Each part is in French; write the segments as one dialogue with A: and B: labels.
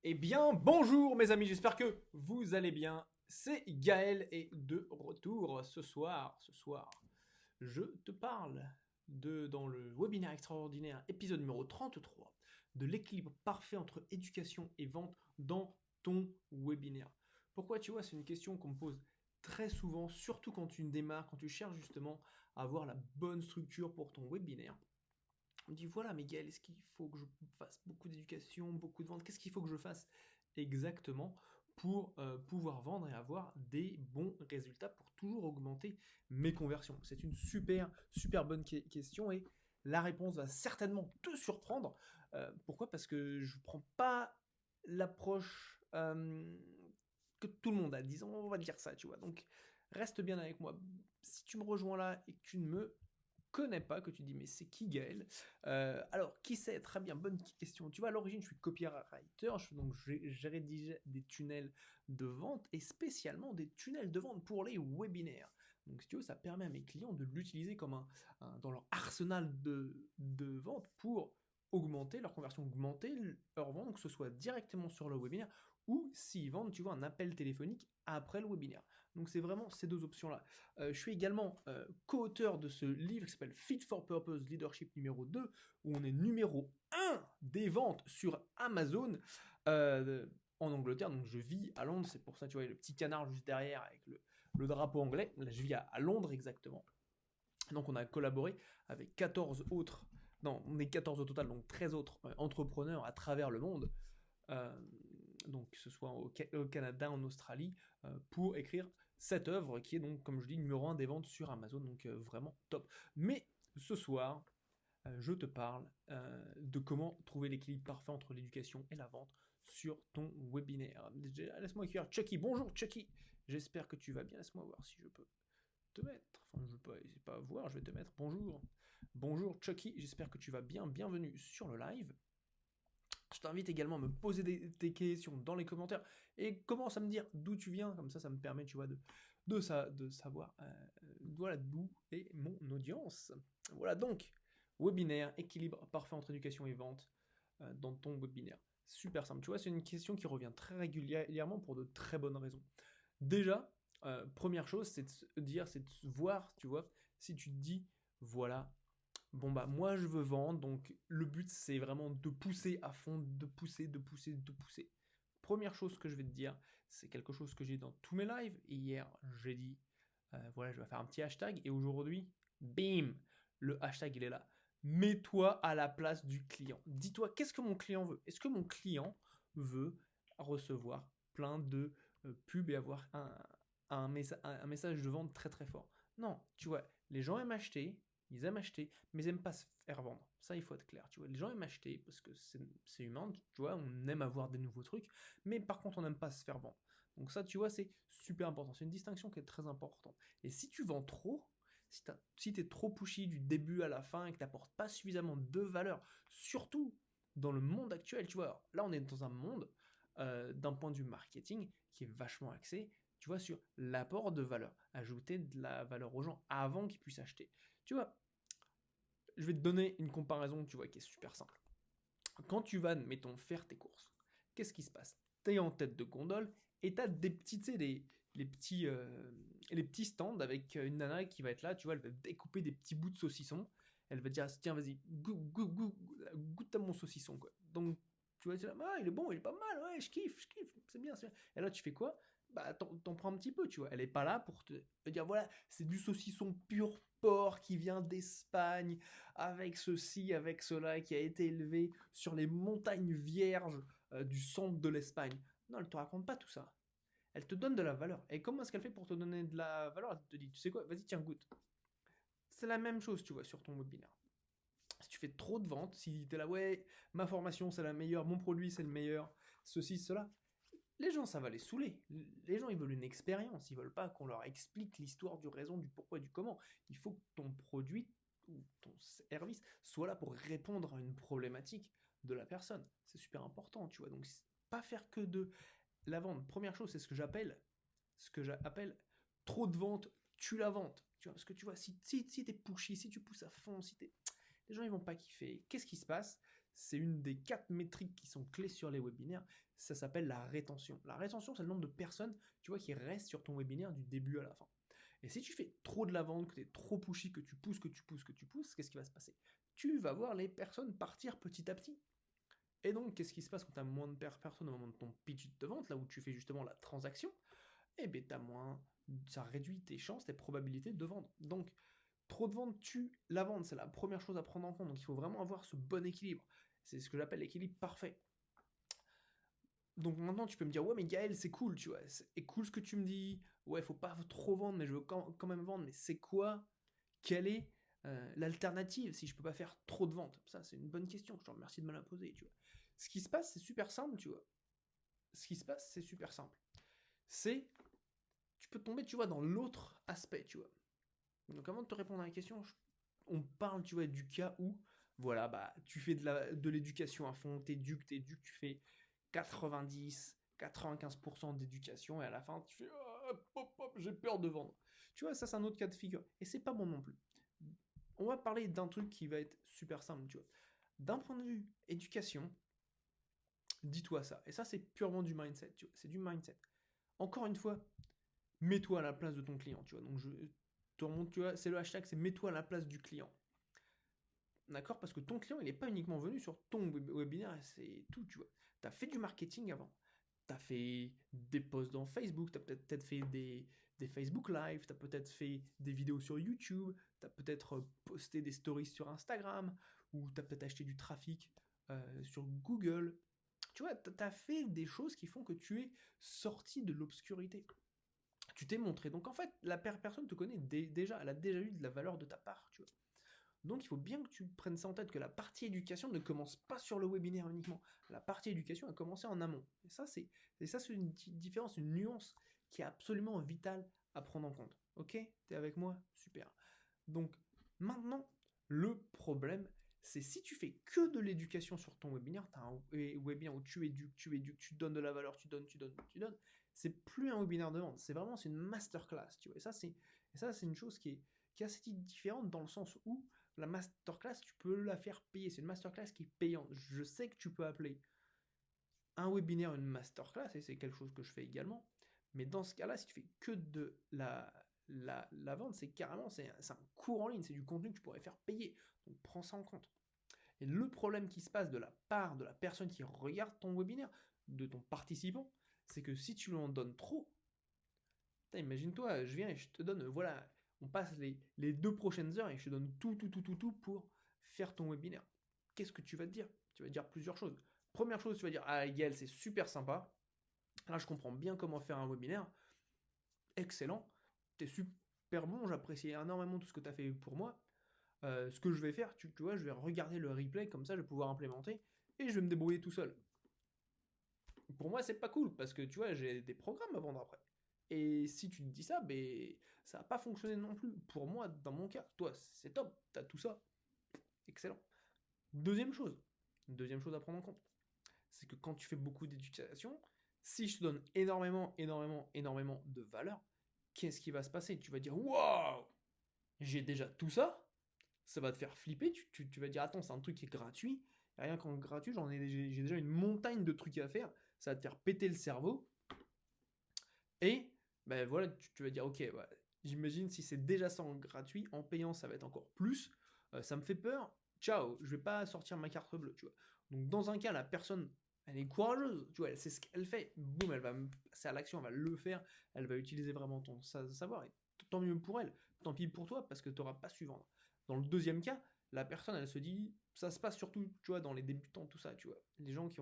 A: Eh bien, bonjour mes amis, j'espère que vous allez bien. C'est Gaël et de retour ce soir. Je te parle dans le webinaire extraordinaire, épisode numéro 33, de l'équilibre parfait entre éducation et vente dans ton webinaire. Pourquoi tu vois, c'est une question qu'on me pose très souvent, surtout quand tu démarres, quand tu cherches justement à avoir la bonne structure pour ton webinaire. On me dit voilà, Miguel, est-ce qu'il faut que je fasse beaucoup d'éducation, beaucoup de ventes? Qu'est-ce qu'il faut que je fasse exactement pour pouvoir vendre et avoir des bons résultats pour toujours augmenter mes conversions? C'est une super bonne question et la réponse va certainement te surprendre. Pourquoi? Parce que je ne prends pas l'approche que tout le monde a, disons, on va dire ça, tu vois. Donc, reste bien avec moi. Si tu me rejoins là et que tu ne me connais pas, que tu dis mais c'est qui Gaël? Alors qui c'est? Très bien, bonne question. Tu vois, à l'origine je suis copywriter, donc j'ai rédigé des tunnels de vente et spécialement des tunnels de vente pour les webinaires. Donc si tu veux, ça permet à mes clients de l'utiliser comme dans leur arsenal de vente pour augmenter leur conversion, augmenter leur vente, que ce soit directement sur le webinaire ou s'ils vendent, tu vois, un appel téléphonique après le webinaire. Donc c'est vraiment ces deux options-là. Je suis également co-auteur de ce livre qui s'appelle Fit for Purpose Leadership numéro 2, où on est numéro 1 des ventes sur Amazon en Angleterre. Donc je vis à Londres, c'est pour ça, tu vois, le petit canard juste derrière avec le drapeau anglais. Là, je vis à Londres exactement. Donc on a collaboré avec 14 autres, non, on est 14 au total, donc 13 autres entrepreneurs à travers le monde, euh, donc que ce soit au Canada, en Australie, pour écrire cette œuvre qui est donc, comme je dis, numéro 1 des ventes sur Amazon, donc vraiment top. Mais ce soir, je te parle de comment trouver l'équilibre parfait entre l'éducation et la vente sur ton webinaire. Laisse-moi écrire Chucky. Bonjour Chucky, j'espère que tu vas bien. Laisse-moi voir si je peux te mettre. Enfin, je ne vais pas voir, je vais te mettre. Bonjour. Bonjour Chucky, j'espère que tu vas bien. Bienvenue sur le live. Je t'invite également à me poser tes questions dans les commentaires et commence à me dire d'où tu viens, comme ça me permet, tu vois, de savoir voilà, d'où est mon audience. Voilà donc, webinaire, équilibre parfait entre éducation et vente dans ton webinaire. Super simple, tu vois, c'est une question qui revient très régulièrement pour de très bonnes raisons. Déjà, première chose, c'est de se dire, c'est de voir, tu vois, si tu te dis, voilà, bon bah moi je veux vendre, donc le but c'est vraiment de pousser à fond, de pousser, de pousser, de pousser. Première chose que je vais te dire, c'est quelque chose que j'ai dit dans tous mes lives. Et hier j'ai dit, voilà, je vais faire un petit hashtag. Et aujourd'hui, bim, le hashtag il est là. Mets-toi à la place du client. Dis-toi, qu'est-ce que mon client veut? Est-ce que mon client veut recevoir plein de pubs et avoir un message de vente très très fort? Non, tu vois, les gens aiment acheter, ils aiment acheter, mais ils aiment pas se faire vendre. Ça, il faut être clair. Tu vois, les gens aiment acheter parce que c'est humain. Tu vois, on aime avoir des nouveaux trucs, mais par contre, on n'aime pas se faire vendre. Donc ça, tu vois, c'est super important. C'est une distinction qui est très importante. Et si tu vends trop, si tu es trop pushy du début à la fin et que tu n'apportes pas suffisamment de valeur, surtout dans le monde actuel, tu vois, là on est dans un monde d'un point de vue marketing qui est vachement axé, tu vois, sur l'apport de valeur, ajouter de la valeur aux gens avant qu'ils puissent acheter. Tu vois, je vais te donner une comparaison, tu vois, qui est super simple. Quand tu vas, mettons, faire tes courses, qu'est-ce qui se passe? Tu es en tête de gondole et tu as des petits, tu sais, les petits stands avec une nana qui va être là, tu vois, elle va découper des petits bouts de saucisson. Elle va dire, tiens, vas-y, goûte à mon saucisson, quoi. Donc, tu vas dire, ah, il est bon, il est pas mal, ouais, je kiffe, c'est bien, c'est bien. Et là, tu fais quoi? Bah, t'en prends un petit peu, tu vois. Elle est pas là pour te dire, voilà, c'est du saucisson pur porc qui vient d'Espagne, avec ceci, avec cela, qui a été élevé sur les montagnes vierges du centre de l'Espagne. Non, elle te raconte pas tout ça. Elle te donne de la valeur. Et comment est-ce qu'elle fait pour te donner de la valeur? Elle te dit, tu sais quoi, vas-y, tiens, goûte. C'est la même chose, tu vois, sur ton webinaire. Si tu fais trop de ventes, si tu es là, ouais, ma formation c'est la meilleure, mon produit c'est le meilleur, ceci, cela, les gens, ça va les saouler. Les gens, ils veulent une expérience. Ils veulent pas qu'on leur explique l'histoire du raison, du pourquoi, du comment. Il faut que ton produit ou ton service soit là pour répondre à une problématique de la personne. C'est super important, tu vois. Donc, pas faire que de la vente. Première chose, c'est ce que j'appelle trop de vente, tue la vente. Tu vois, parce que tu vois, si t'es pushy, si tu pousses à fond, les gens ils vont pas kiffer. Qu'est-ce qui se passe? c'est une des 4 métriques qui sont clés sur les webinaires, ça s'appelle la rétention. La rétention, c'est le nombre de personnes, tu vois, qui restent sur ton webinaire du début à la fin. Et si tu fais trop de la vente, que tu es trop pushy, que tu pousses, qu'est-ce qui va se passer? Tu vas voir les personnes partir petit à petit. Et donc, qu'est-ce qui se passe quand tu as moins de personnes au moment de ton pitch de vente, là où tu fais justement la transaction? Eh bien, ça réduit tes chances, tes probabilités de vendre. Donc, trop de ventes tue la vente, c'est la première chose à prendre en compte. Donc, il faut vraiment avoir ce bon équilibre. C'est ce que j'appelle l'équilibre parfait. Donc maintenant, tu peux me dire, ouais, mais Gaël, c'est cool, tu vois. C'est cool ce que tu me dis. Ouais, faut pas trop vendre, mais je veux quand même vendre. Mais c'est quoi? Quelle est l'alternative si je peux pas faire trop de ventes? Ça, c'est une bonne question. Je te remercie de me la poser, tu vois. Ce qui se passe, c'est super simple, tu vois. Ce qui se passe, c'est super simple. Tu peux tomber, tu vois, dans l'autre aspect, tu vois. Donc avant de te répondre à la question, on parle, tu vois, du cas où, voilà, bah, tu fais de l'éducation à fond, t'éduques, tu fais 90, 95% d'éducation et à la fin, tu fais j'ai peur de vendre. Tu vois, ça, c'est un autre cas de figure. Et c'est pas bon non plus. On va parler d'un truc qui va être super simple, tu vois. D'un point de vue éducation, dis-toi ça. Et ça, c'est purement du mindset, tu vois. C'est du mindset. Encore une fois, mets-toi à la place de ton client, tu vois. Donc, je te remonte, tu vois, c'est le hashtag, c'est mets-toi à la place du client. D'accord? Parce que ton client, il n'est pas uniquement venu sur ton webinaire, c'est tout, tu vois. Tu as fait du marketing avant. Tu as fait des posts dans Facebook, tu as peut-être fait des Facebook Live, tu as peut-être fait des vidéos sur YouTube, tu as peut-être posté des stories sur Instagram, ou tu as peut-être acheté du trafic sur Google. Tu vois, tu as fait des choses qui font que tu es sorti de l'obscurité. Tu t'es montré. Donc en fait, la personne te connaît déjà, elle a déjà eu de la valeur de ta part, tu vois. Donc il faut bien que tu prennes ça en tête, que la partie éducation ne commence pas sur le webinaire uniquement. La partie éducation a commencé en amont. Et ça, c'est une différence, une nuance qui est absolument vitale à prendre en compte. Ok? T'es avec moi? Super. Donc maintenant, le problème, c'est si tu fais que de l'éducation sur ton webinaire, tu as un webinaire où tu éduques, tu donnes de la valeur, tu donnes, c'est plus un webinaire de vente, c'est une masterclass, tu vois. Et ça, c'est une chose qui est assez différente dans le sens où la masterclass, tu peux la faire payer. C'est une masterclass qui est payante. Je sais que tu peux appeler un webinaire une masterclass, et c'est quelque chose que je fais également. Mais dans ce cas-là, si tu fais que de la vente, c'est carrément c'est un cours en ligne, c'est du contenu que tu pourrais faire payer. Donc prends ça en compte. Et le problème qui se passe de la part de la personne qui regarde ton webinaire, de ton participant, c'est que si tu lui en donnes trop, imagine-toi, je viens et je te donne, voilà, on passe les 2 prochaines heures et je te donne tout pour faire ton webinaire. Qu'est-ce que tu vas te dire? Tu vas te dire plusieurs choses. Première chose, tu vas dire, ah Gaël, c'est super sympa. Là, je comprends bien comment faire un webinaire. Excellent. T'es super bon, j'apprécie énormément tout ce que tu as fait pour moi. Ce que je vais faire, tu vois, je vais regarder le replay, comme ça je vais pouvoir implémenter et je vais me débrouiller tout seul. Pour moi, c'est pas cool parce que tu vois, j'ai des programmes à vendre après. Et si tu te dis ça, ben, ça va pas fonctionner non plus. Pour moi, dans mon cas, toi, c'est top, t'as tout ça. Excellent. Deuxième chose à prendre en compte, c'est que quand tu fais beaucoup d'éducation, si je te donne énormément de valeur, qu'est-ce qui va se passer? Tu vas dire, waouh, j'ai déjà tout ça? Ça va te faire flipper. Tu vas dire, attends, c'est un truc qui est gratuit. Et rien qu'en gratuit, j'ai déjà une montagne de trucs à faire. Ça va te faire péter le cerveau. Et ben voilà, tu vas dire, ok, ouais, j'imagine si c'est déjà ça en gratuit, en payant, ça va être encore plus. Ça me fait peur. Ciao, je vais pas sortir ma carte bleue, tu vois. Donc dans un cas, la personne, elle est courageuse, tu vois, elle sait ce qu'elle fait. Boum, elle va passer à l'action, elle va le faire, elle va utiliser vraiment ton savoir. Et tant mieux pour elle, tant pis pour toi, parce que tu n'auras pas su vendre. Dans le deuxième cas, la personne, elle se dit, ça se passe surtout, tu vois, dans les débutants, tout ça, tu vois. Les gens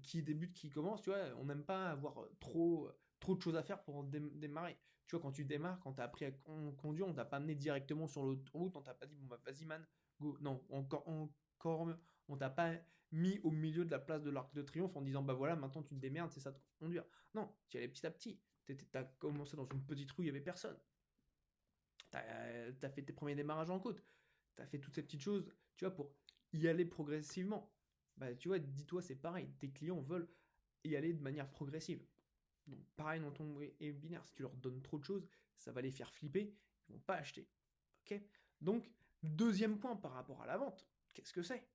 A: qui débutent, qui commencent, tu vois, on n'aime pas avoir trop de choses à faire pour démarrer. Tu vois, quand tu démarres, quand tu as appris à conduire, on t'a pas amené directement sur l'autoroute, on t'a pas dit, bon bah vas-y man, go. Non, encore mieux, on t'a pas mis au milieu de la place de l'Arc de Triomphe en disant, bah voilà, maintenant tu te démerdes, c'est ça de conduire. Non, tu y allais petit à petit. T'as commencé dans une petite rue, il n'y avait personne. T'as fait tes premiers démarrages en côte. T'as fait toutes ces petites choses, tu vois, pour y aller progressivement. Bah, tu vois, dis-toi, c'est pareil. Tes clients veulent y aller de manière progressive. Donc, pareil dans ton webinaire, si tu leur donnes trop de choses, ça va les faire flipper, ils vont pas acheter. Ok? Donc, deuxième point par rapport à la vente, qu'est-ce que c'est?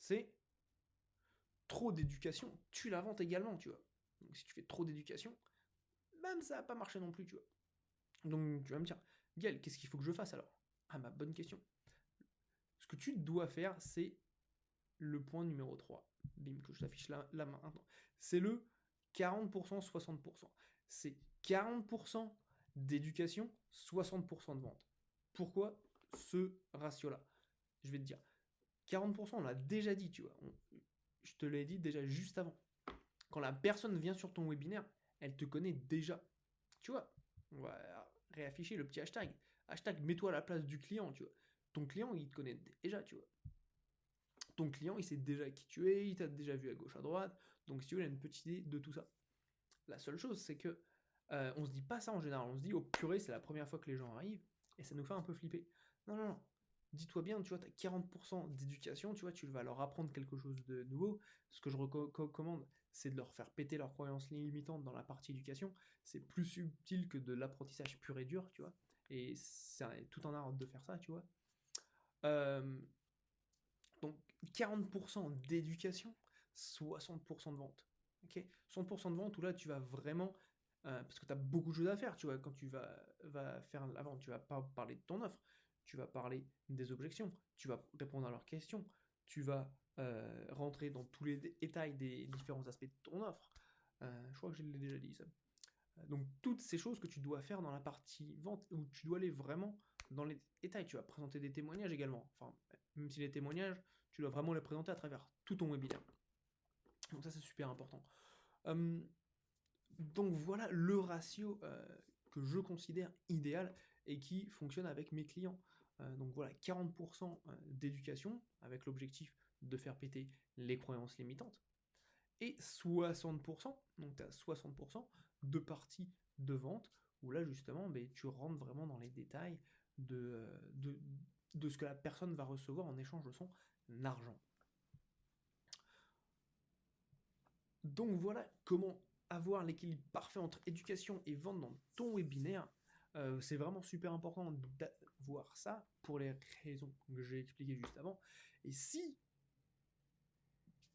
A: c'est trop d'éducation, tue la vente également, tu vois. Donc si tu fais trop d'éducation, même ça va pas marcher non plus, tu vois. Donc tu vas me dire, Gaël, qu'est-ce qu'il faut que je fasse alors? Ah, ma bonne question. Ce que tu dois faire, c'est le point numéro 3. Bim, que je t'affiche là maintenant. C'est le 40%, 60%. C'est 40% d'éducation, 60% de vente. Pourquoi ce ratio-là? Je vais te dire, 40%, on l'a déjà dit, tu vois. Je te l'ai dit déjà juste avant. Quand la personne vient sur ton webinaire, elle te connaît déjà. Tu vois, on va réafficher le petit hashtag. Hashtag mets-toi à la place du client, tu vois. Ton client, il te connaît déjà, tu vois. Ton client, il sait déjà qui tu es, il t'a déjà vu à gauche, à droite. Donc, si tu veux, il a une petite idée de tout ça. La seule chose, c'est que on se dit pas ça en général. On se dit, oh purée, c'est la première fois que les gens arrivent et ça nous fait un peu flipper. Non, non, non. Dis-toi bien, tu vois, tu as 40% d'éducation, tu vois, tu vas leur apprendre quelque chose de nouveau. Ce que je recommande, c'est de leur faire péter leurs croyances limitantes dans la partie éducation. C'est plus subtil que de l'apprentissage pur et dur, tu vois. Et c'est tout un art de faire ça, tu vois. Euh, donc 40% d'éducation, 60% de vente. Ok, 60% de vente où là tu vas vraiment, parce que tu as beaucoup de choses à faire, tu vois, quand tu vas faire la vente, tu vas pas parler de ton offre, tu vas parler des objections, tu vas répondre à leurs questions, tu vas rentrer dans tous les détails des différents aspects de ton offre. Je crois que je l'ai déjà dit ça. Donc toutes ces choses que tu dois faire dans la partie vente, où tu dois aller vraiment dans les détails, tu vas présenter des témoignages également. Enfin, même si les témoignages, tu dois vraiment les présenter à travers tout ton webinaire. Donc ça c'est super important. Donc voilà le ratio que je considère idéal et qui fonctionne avec mes clients. Donc voilà, 40% d'éducation avec l'objectif de faire péter les croyances limitantes et 60%, donc tu as 60% de parties de vente, où là justement tu rentres vraiment dans les détails de ce que la personne va recevoir en échange de son argent. Donc voilà comment avoir l'équilibre parfait entre éducation et vente dans ton webinaire. C'est vraiment super important d'avoir ça pour les raisons que j'ai expliquées juste avant. Et si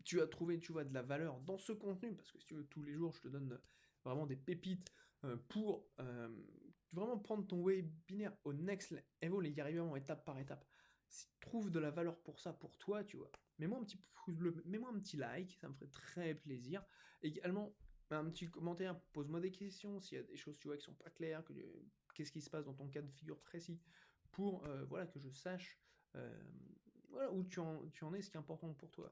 A: tu as trouvé, tu vois, de la valeur dans ce contenu, parce que si tu veux, tous les jours, je te donne vraiment des pépites pour vraiment prendre ton webinaire au next level et y arriver vraiment étape par étape. Si tu trouves de la valeur pour ça, pour toi, tu vois, mets-moi un petit pouce bleu, mets-moi un petit like, ça me ferait très plaisir. Également, un petit commentaire, pose-moi des questions, s'il y a des choses, tu vois, qui sont pas claires, qu'est-ce qui se passe dans ton cas de figure précis, pour voilà, que je sache voilà, où tu en es, ce qui est important pour toi.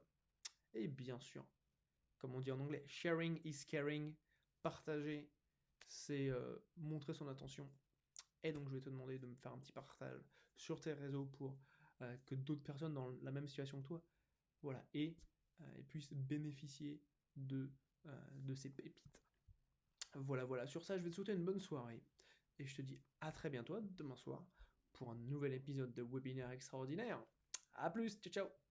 A: Et bien sûr, comme on dit en anglais, sharing is caring. Partager, c'est montrer son attention. Et donc, je vais te demander de me faire un petit partage sur tes réseaux pour que d'autres personnes dans la même situation que toi, voilà, et puissent bénéficier de ces pépites. Voilà, voilà. Sur ça, je vais te souhaiter une bonne soirée. Et je te dis à très bientôt, demain soir, pour un nouvel épisode de Webinaire Extraordinaire. A plus, ciao ciao.